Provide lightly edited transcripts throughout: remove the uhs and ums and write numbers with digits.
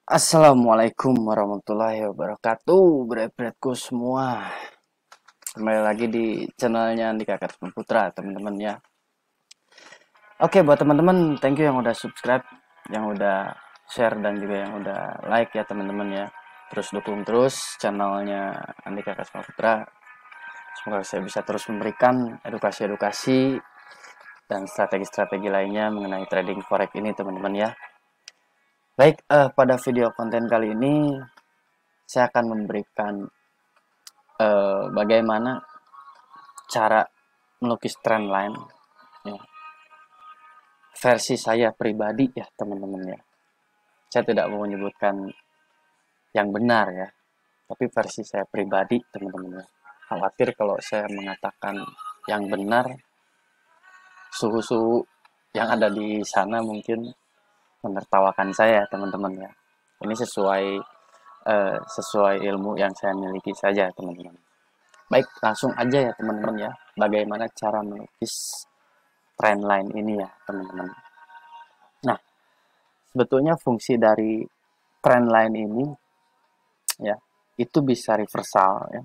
Assalamualaikum warahmatullahi wabarakatuh, berat-beratku semua. Kembali lagi di channelnya Andika Karisma Putra, teman-teman ya. Oke, buat teman-teman, thank you yang udah subscribe, yang udah share dan juga yang udah like ya teman-teman ya. Terus dukung terus channelnya Andika Karisma Putra. Semoga saya bisa terus memberikan edukasi-edukasi dan strategi-strategi lainnya mengenai trading forex ini teman-teman ya. Baik, pada video konten kali ini saya akan memberikan bagaimana cara melukis trendline ya, versi saya pribadi ya teman-teman ya. Saya tidak mau menyebutkan yang benar ya, tapi versi saya pribadi teman-teman ya. Khawatir kalau saya mengatakan yang benar, suhu-suhu yang ada di sana mungkin menertawakan saya teman-teman ya. Ini sesuai ilmu yang saya miliki saja teman-teman. Baik, langsung aja ya teman-teman ya. Bagaimana cara melukis trendline ini ya teman-teman. Nah, sebetulnya fungsi dari trendline ini ya itu bisa reversal ya,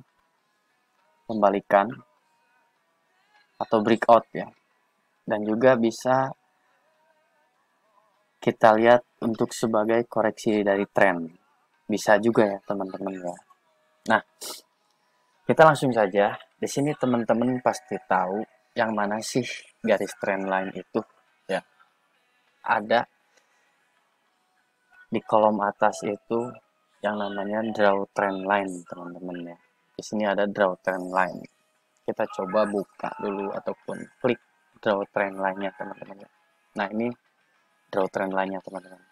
membalikan atau breakout ya. Dan juga bisa kita lihat untuk sebagai koreksi dari tren. Bisa juga ya teman-teman ya. Nah, kita langsung saja. Di sini teman-teman pasti tahu yang mana sih garis trendline itu ya. Ada di kolom atas itu yang namanya draw trend line teman-teman ya. Di sini ada draw trend line. Kita coba buka dulu ataupun klik draw trend line-nya teman-teman ya. Nah, ini draw trend line-nya teman-teman.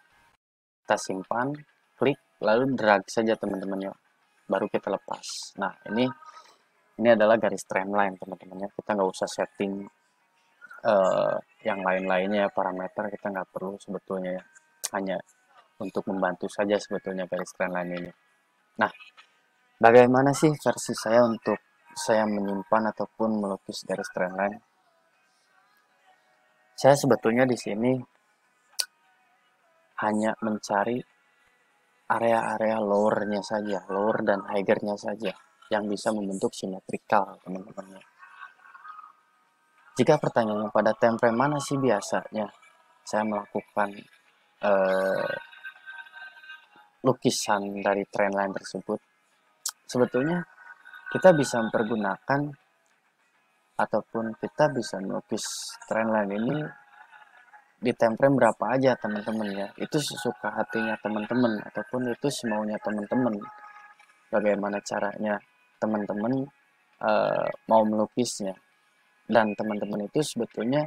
Kita simpan, klik, lalu drag saja teman-teman ya. Baru kita lepas. Nah, ini adalah garis trend line teman-teman ya. Kita nggak usah setting yang lain-lainnya parameter, kita nggak perlu sebetulnya ya. Hanya untuk membantu saja sebetulnya garis trendline ini. Nah, bagaimana sih versi saya untuk saya menyimpan ataupun melukis garis trendline? Saya sebetulnya di sini hanya mencari area-area lower-nya saja, lower dan higher-nya saja yang bisa membentuk simetrikal, teman-teman. Jika pertanyaannya pada time frame mana sih biasanya saya melakukan eh, lukisan dari trendline tersebut, sebetulnya kita bisa mempergunakan ataupun kita bisa melukis trendline ini di time frame berapa aja teman-teman ya. Itu sesuka hatinya teman-teman ataupun itu semaunya teman-teman. Bagaimana caranya teman-teman mau melukisnya. Dan teman-teman itu sebetulnya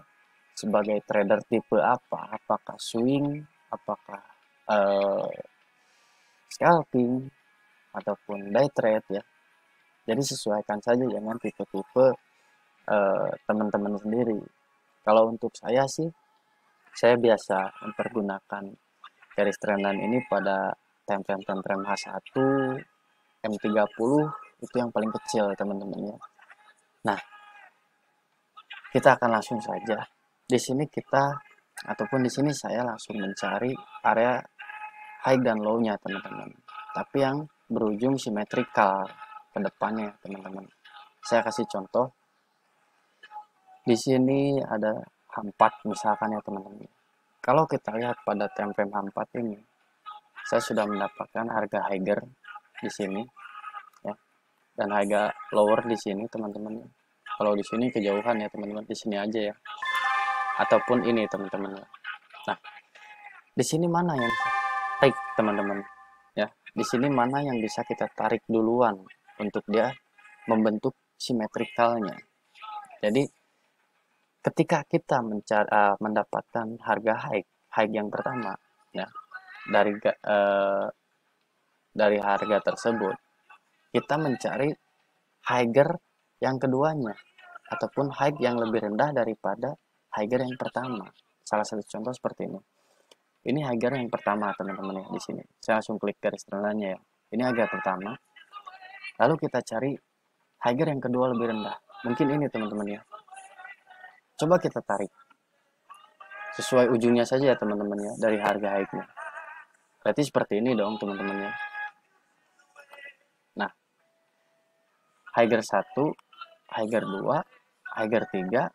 sebagai trader tipe apa? Apakah swing, apakah uh, scalping ataupun day trade ya. Jadi sesuaikan saja dengan tipe-tipe teman-teman sendiri. Kalau untuk saya sih, saya biasa mempergunakan garis trendline ini pada time frame H1, M30 itu yang paling kecil teman-teman ya. Nah, kita akan langsung saja. Di sini kita ataupun di sini saya langsung mencari area high dan low-nya teman-teman. Tapi yang berujung simetrikal ke depannya teman-teman. Saya kasih contoh. Di sini ada H4 misalkan ya teman-teman. Kalau kita lihat pada time frame H4 ini, saya sudah mendapatkan harga higher di sini ya dan harga lower di sini teman-teman. Kalau di sini kejauhan ya teman-teman, di sini aja ya. Ataupun ini teman-teman. Nah, di sini mana yang tarik teman-teman? Ya, di sini mana yang bisa kita tarik duluan untuk dia membentuk simetrikalnya. Jadi ketika kita mendapatkan harga high yang pertama ya dari dari harga tersebut, kita mencari higher yang keduanya ataupun high yang lebih rendah daripada higher yang pertama. Salah satu contoh seperti ini. Ini higher yang pertama teman-teman ya di sini. Saya langsung klik garis trendline ya. Ini harga pertama. Lalu kita cari higher yang kedua lebih rendah. Mungkin ini teman-teman ya. Coba kita tarik sesuai ujungnya saja ya teman-teman ya dari harga high-nya. Berarti seperti ini dong teman-teman ya. Nah, Higher 1, Higher 2, Higher 3,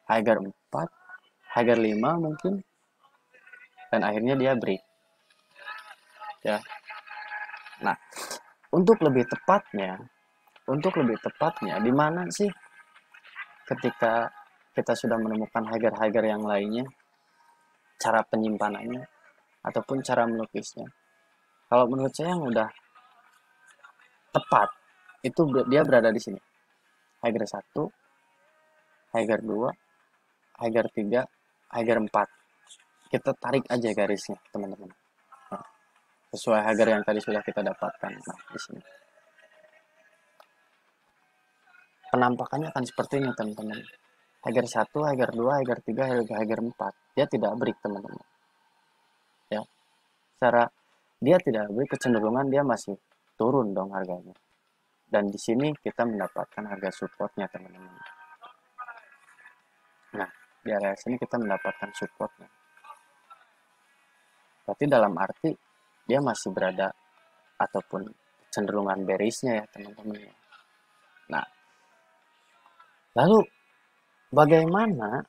Higher 4, Higher 5 mungkin, dan akhirnya dia break ya. Nah, untuk lebih tepatnya di mana sih ketika kita sudah menemukan Higher yang lainnya, cara penyimpanannya ataupun cara melukisnya. Kalau menurut saya yang udah tepat itu dia berada di sini. Higher 1, Higher 2, Higher 3, Higher 4. Kita tarik aja garisnya, teman-teman. Nah, sesuai Higher yang tadi sudah kita dapatkan. Nah, di sini. Penampakannya akan seperti ini, teman-teman. Higher 1, Higher 2, Higher 3, Higher 4. Dia tidak break, teman-teman. Ya. Secara dia tidak break, kecenderungan dia masih turun dong harganya. Dan di sini kita mendapatkan harga supportnya, teman-teman. Nah, di area sini kita mendapatkan supportnya. Berarti dalam arti dia masih berada ataupun cenderungan bearish-nya ya, teman-teman. Nah, lalu bagaimana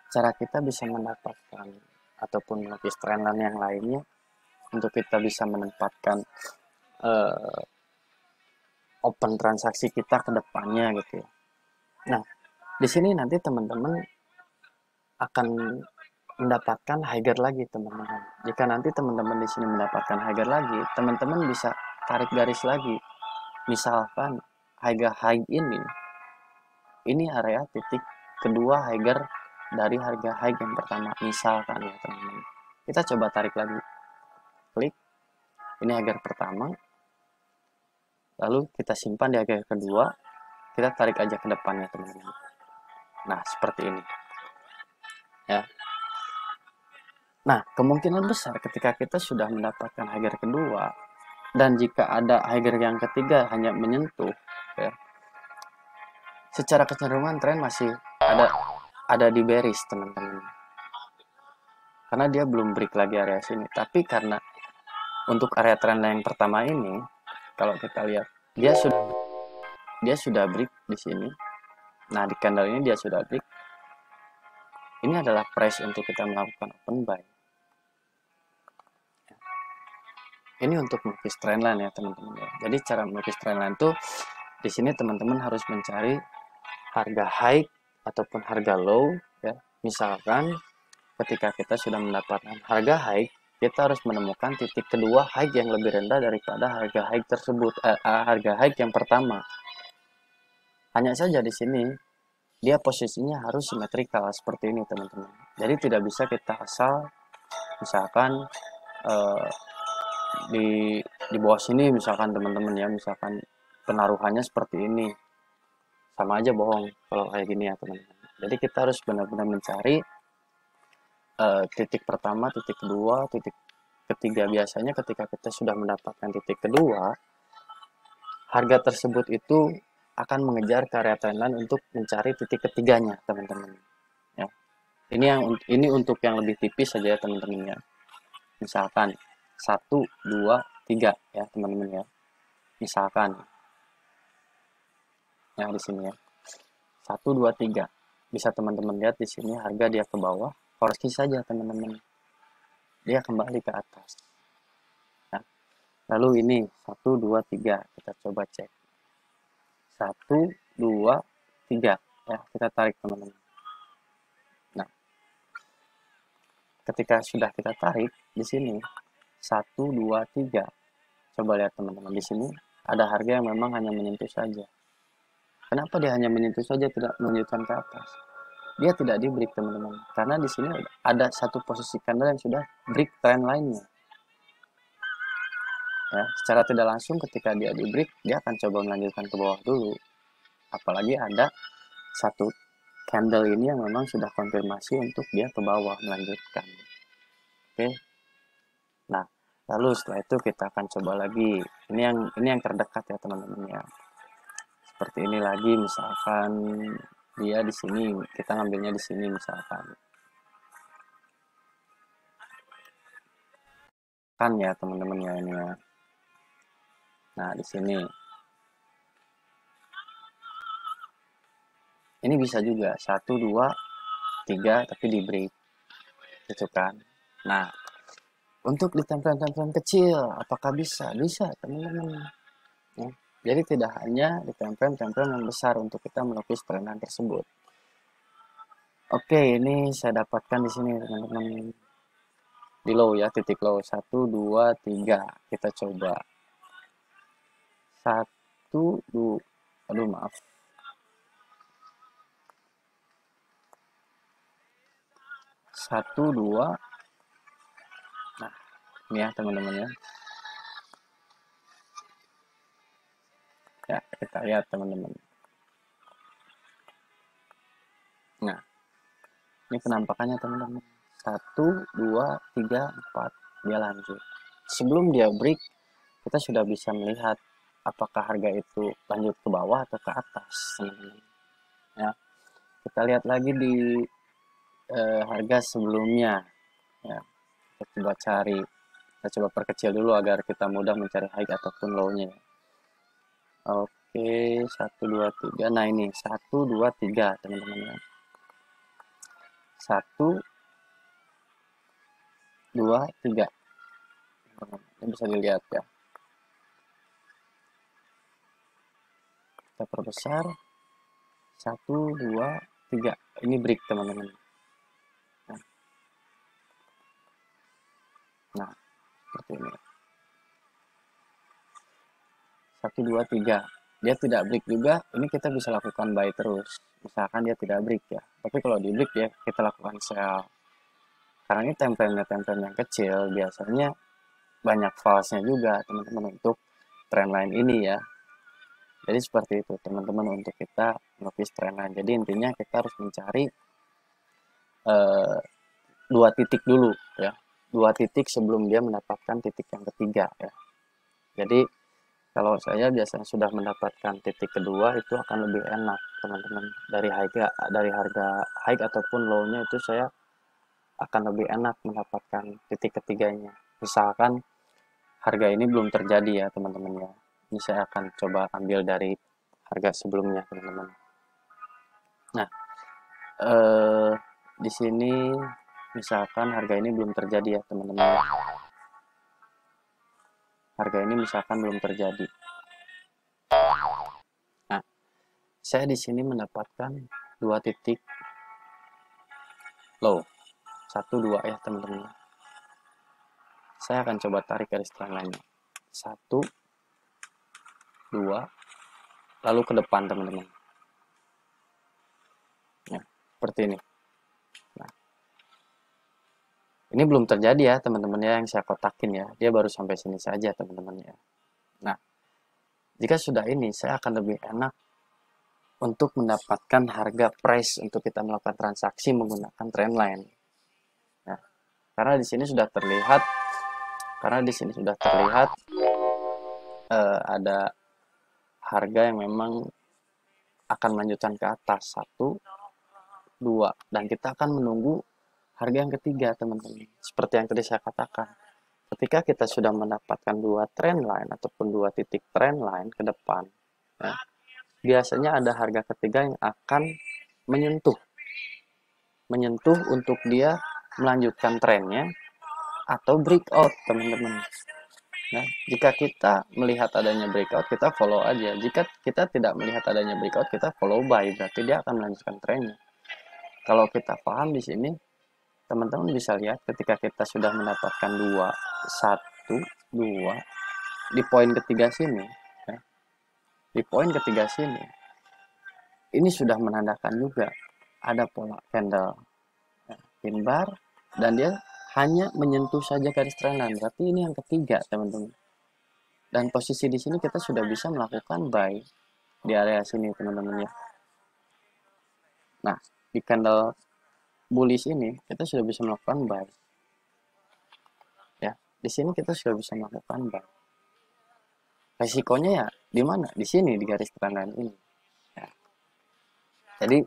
cara kita bisa mendapatkan ataupun melukis trendline yang lainnya untuk kita bisa menempatkan uh, open transaksi kita ke depannya gitu ya. Nah, di sini nanti teman-teman akan mendapatkan higher lagi, teman-teman. Jika nanti teman-teman di sini mendapatkan higher lagi, teman-teman bisa tarik garis lagi. Misalkan harga high ini area titik kedua higher dari harga high yang pertama, misalkan ya teman-teman. Kita coba tarik lagi, klik, ini higher pertama, lalu kita simpan di higher kedua, kita tarik aja ke depannya teman-teman. Nah, seperti ini ya. Nah, kemungkinan besar ketika kita sudah mendapatkan higher kedua, dan jika ada higher yang ketiga hanya menyentuh ya, secara kecenderungan tren masih ada di bearish, teman-teman. Karena dia belum break lagi area sini. Tapi karena untuk area trend yang pertama ini, kalau kita lihat dia sudah break di sini. Nah, di candle ini dia sudah break. Ini adalah price untuk kita melakukan open buy. Ini untuk melukis trendline ya, teman-teman ya. Jadi cara melukis trendline tuh di sini teman-teman harus mencari harga high ataupun harga low ya. Misalkan ketika kita sudah mendapatkan harga high, kita harus menemukan titik kedua high yang lebih rendah daripada harga high tersebut, harga high yang pertama. Hanya saja di sini dia posisinya harus simetrikal seperti ini, teman-teman. Jadi tidak bisa kita asal misalkan di bawah sini misalkan teman-teman ya, misalkan penaruhannya seperti ini, sama aja bohong kalau kayak gini ya teman-teman. Jadi kita harus benar-benar mencari titik pertama, titik kedua, titik ketiga. Biasanya ketika kita sudah mendapatkan titik kedua, harga tersebut itu akan mengejar ke area trendline untuk mencari titik ketiganya, teman-teman. Ya. Ini untuk yang lebih tipis saja ya, teman-teman ya. Misalkan 1, 2, 3 ya, teman-teman ya. Misalkan ya di sini ya. 1, 2, 3. Bisa teman-teman lihat di sini harga dia ke bawah, koreksi saja teman-teman. Dia kembali ke atas. Nah, lalu ini 1, 2, 3. Kita coba cek. 1, 2, 3 ya, kita tarik teman-teman. Nah, ketika sudah kita tarik di sini 1, 2, 3. Coba lihat teman-teman, di sini ada harga yang memang hanya menyentuh saja. Kenapa dia hanya menyentuh saja, tidak menunjukkan ke atas? Dia tidak di break, teman-teman. Karena di sini ada satu posisi candle yang sudah break trend lainnya. Ya, secara tidak langsung ketika dia di break, dia akan coba melanjutkan ke bawah dulu. Apalagi ada satu candle ini yang memang sudah konfirmasi untuk dia ke bawah melanjutkan. Oke. Nah, lalu setelah itu kita akan coba lagi. Ini yang terdekat ya, teman-teman ya. Seperti ini lagi, misalkan dia di sini, kita ngambilnya di sini misalkan. kan ya teman-teman ya ini ya. Nah, di sini ini bisa juga 1 2 3 tapi di break gitu kan. Nah, untuk di template-template kecil apakah bisa? Bisa teman-teman ya. Jadi tidak hanya di template-template yang besar untuk kita melukis trennya tersebut. Oke, ini saya dapatkan di sini teman-teman, di low ya, titik low 1 2 3. Kita coba 1 2, aduh maaf, 1 2. Nah, ini ya teman-teman ya. Ya, kita lihat teman-teman. Nah, ini penampakannya teman-teman. 1 2 3 4, dia lanjut. Sebelum dia break, kita sudah bisa melihat apakah harga itu lanjut ke bawah atau ke atas teman-teman. Ya, kita lihat lagi di harga sebelumnya. Ya, kita coba cari, kita coba perkecil dulu agar kita mudah mencari high ataupun low-nya. Oke, 1 2 3. Nah ini 1 2 3 teman-teman ya. 1 2 3. Ini bisa dilihat ya. Kita perbesar. 1 2 3. Ini break teman-teman. Nah, seperti ini. 1 2 3. Dia tidak break juga. Ini kita bisa lakukan buy terus. Misalkan dia tidak break ya. Tapi kalau di break ya kita lakukan sell. Karena ini template yang kecil biasanya banyak false-nya juga teman-teman untuk trendline ini ya. Jadi seperti itu teman-teman untuk kita melukis trendline. Jadi intinya kita harus mencari eh, 2 titik dulu ya. 2 titik sebelum dia mendapatkan titik yang ketiga ya. Jadi kalau saya biasanya sudah mendapatkan titik kedua itu akan lebih enak teman-teman. Dari harga high ataupun low-nya itu saya akan lebih enak mendapatkan titik ketiganya. Misalkan harga ini belum terjadi ya teman-teman ya. Ini saya akan coba ambil dari harga sebelumnya teman-teman. Nah, di sini misalkan harga ini belum terjadi ya teman-teman. Harga ini misalkan belum terjadi. Nah, saya di sini mendapatkan 2 titik low. 1 2 ya teman-teman. Saya akan coba tarik garis lainnya. 1 2, lalu ke depan teman-teman. Ya, seperti ini. Nah, ini belum terjadi ya teman-teman ya yang saya kotakin ya. Dia baru sampai sini saja teman-teman ya. Nah, jika sudah ini saya akan lebih enak untuk mendapatkan harga price untuk kita melakukan transaksi menggunakan trendline. Nah, karena di sini sudah terlihat ada harga yang memang akan melanjutkan ke atas 1 2 dan kita akan menunggu harga yang ketiga teman-teman. Seperti yang tadi saya katakan, ketika kita sudah mendapatkan 2 trendline ataupun 2 titik trendline ke depan ya, biasanya ada harga ketiga yang akan menyentuh untuk dia melanjutkan trennya atau breakout teman-teman. Nah, jika kita melihat adanya breakout, kita follow aja. Jika kita tidak melihat adanya breakout, kita follow buy. Berarti dia akan melanjutkan trennya. Kalau kita paham di sini, teman-teman bisa lihat ketika kita sudah mendapatkan 2 1 2 di poin ketiga sini, ya, di poin ketiga sini, ini sudah menandakan juga ada pola candle ya, pin bar, dan dia hanya menyentuh saja garis trendline. Berarti ini yang ketiga, teman-teman. Dan posisi di sini kita sudah bisa melakukan buy di area sini, teman-teman ya. Nah, di candle bullish ini kita sudah bisa melakukan buy. Ya, di sini kita sudah bisa melakukan buy. Resikonya ya di mana? Di sini di garis trendline ini. Ya. Jadi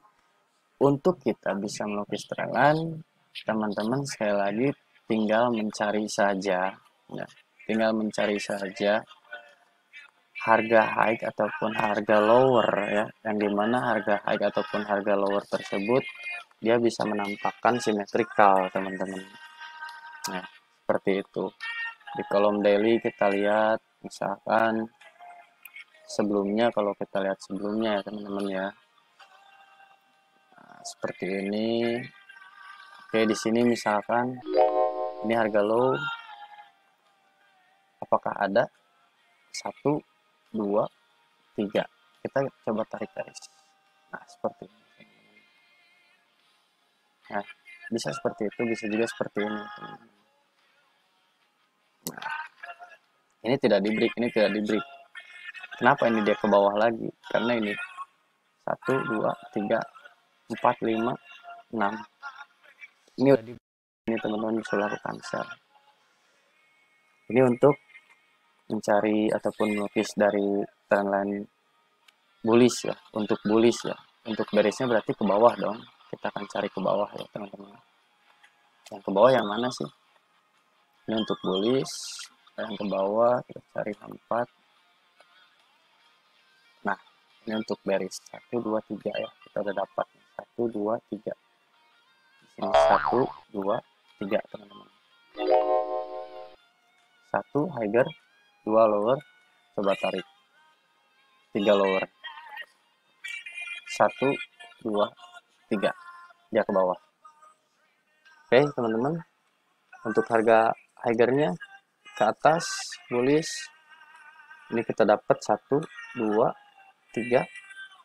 untuk kita bisa melukis trendline, teman-teman sekali lagi tinggal mencari saja Nah, tinggal mencari saja harga high ataupun harga lower ya, yang dimana harga high ataupun harga lower tersebut dia bisa menampakkan simetrikal teman-teman. Nah, seperti itu. Di kolom daily kita lihat misalkan sebelumnya, kalau kita lihat sebelumnya ya teman-teman ya. Nah, seperti ini. Oke, di sini misalkan ini harga low, apakah ada 1, 2, 3. Kita coba tarik garis. Nah, seperti ini. Nah, bisa seperti itu, bisa juga seperti ini. Nah, ini tidak di break, ini tidak di break. Kenapa ini dia ke bawah lagi? Karena ini 1, 2, 3, 4, 5, 6. Ini udah di ini teman-teman bisa lakukan sell. Ini untuk mencari ataupun melukis dari trendline bullish ya, untuk bullish ya. Untuk berisnya berarti ke bawah dong. Kita akan cari ke bawah ya teman-teman. Yang ke bawah yang mana sih? Ini untuk bullish, yang ke bawah kita cari 4. Nah, ini untuk bearish 1, 2, 3 ya. Kita udah dapat 1, 2, 3. Di sini 1, 2, 3 teman-teman. 1 higher, 2 lower, coba tarik. 3 lower. 1, 2, 3. Dia ke bawah. Oke, teman-teman. Untuk harga higher-nya ke atas, bullish. Ini kita dapat 1, 2, 3,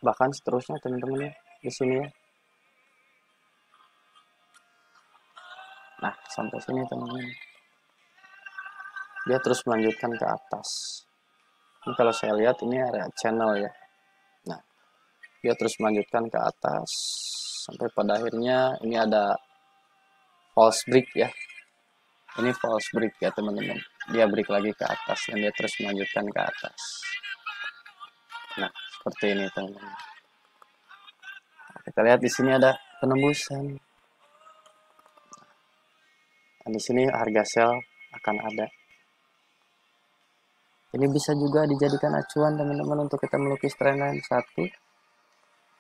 bahkan seterusnya teman-teman ya. Di sini ya. Nah, sampai sini teman-teman. Dia terus melanjutkan ke atas. Ini kalau saya lihat ini area channel ya. Nah, dia terus melanjutkan ke atas sampai pada akhirnya ini ada false break ya. Ini false break ya teman-teman. Dia break lagi ke atas dan dia terus melanjutkan ke atas. Nah, seperti ini teman-teman. Nah, kita lihat di sini ada penembusan. Nah, di sini harga sell akan ada. Ini bisa juga dijadikan acuan teman-teman untuk kita melukis trendline 1,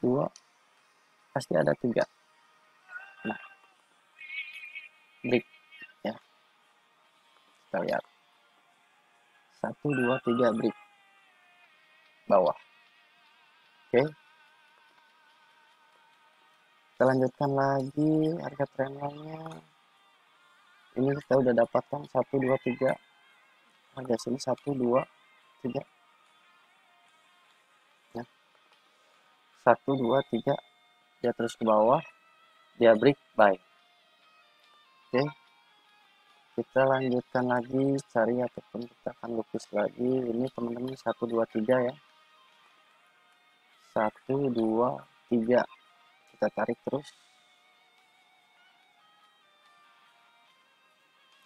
2, pasti ada 3. Nah, break ya. Kita lihat. 1, 2, 3 break. Bawah. Oke. Kita lanjutkan lagi harga trendline-nya. Ini kita udah dapatkan 1, 2, 3. Harga sini 1, 2, 3. Ya. 1, 2, 3. Dia terus ke bawah. Dia break, buy. Oke. Kita lanjutkan lagi cari ataupun kita akan lukis lagi. Ini teman-teman 1, 2, 3 ya. 1, 2, 3. Kita tarik terus.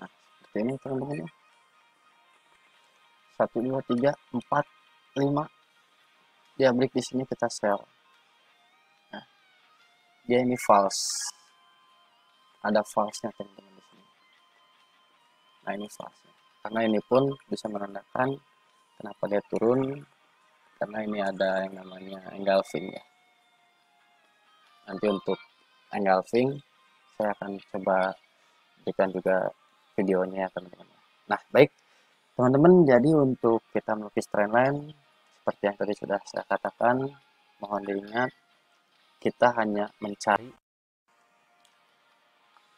Nah, seperti ini teman-teman ya. 1, 2, 3, 4, 5. Dia break di sini kita sell. Nah, dia ini false. Ada false-nya teman-teman di sini. Nah, ini false-nya. Karena ini pun bisa menandakan kenapa dia turun, karena ini ada yang namanya engulfing ya. Nanti untuk engulfing saya akan coba berikan juga videonya ya teman-teman. Nah, baik teman-teman, jadi untuk kita melukis trendline seperti yang tadi sudah saya katakan, mohon diingat kita hanya mencari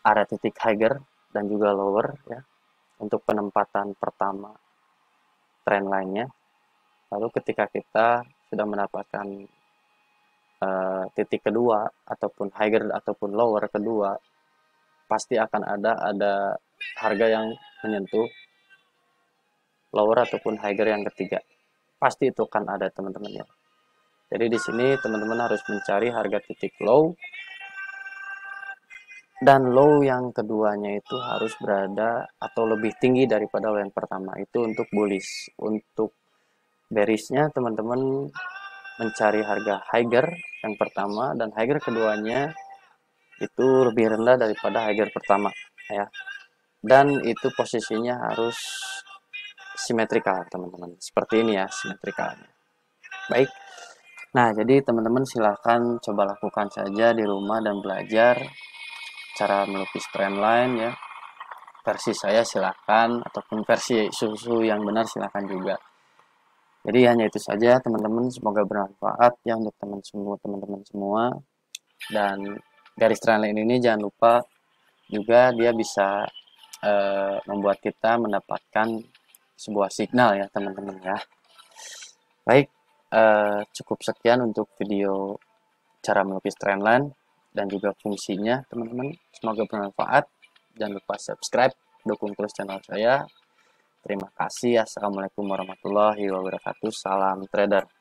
area titik higher dan juga lower ya untuk penempatan pertama trendline-nya. Lalu ketika kita sudah mendapatkan titik kedua ataupun higher ataupun lower kedua, pasti akan ada harga yang menyentuh lower ataupun higher yang ketiga. Pasti itu kan ada teman-teman ya. Jadi di sini teman-teman harus mencari harga titik low, dan low yang keduanya itu harus berada atau lebih tinggi daripada low yang pertama. Itu untuk bullish. Untuk bearishnya teman-teman mencari harga higher yang pertama dan higher keduanya itu lebih rendah daripada higher pertama ya. dan itu posisinya harus simetrikal teman-teman, seperti ini ya simetrikalnya. Baik, nah jadi teman-teman silahkan coba lakukan saja di rumah dan belajar cara melukis trendline ya. Versi saya silahkan, ataupun versi susu yang benar silahkan juga. Jadi hanya itu saja teman-teman, semoga bermanfaat ya untuk teman-teman semua. Dan garis trendline ini jangan lupa juga dia bisa membuat kita mendapatkan sebuah signal ya teman-teman ya. Baik, cukup sekian untuk video cara melukis trendline dan juga fungsinya teman-teman. Semoga bermanfaat. Jangan lupa subscribe, dukung terus channel saya. Terima kasih. Assalamualaikum warahmatullahi wabarakatuh. Salam trader.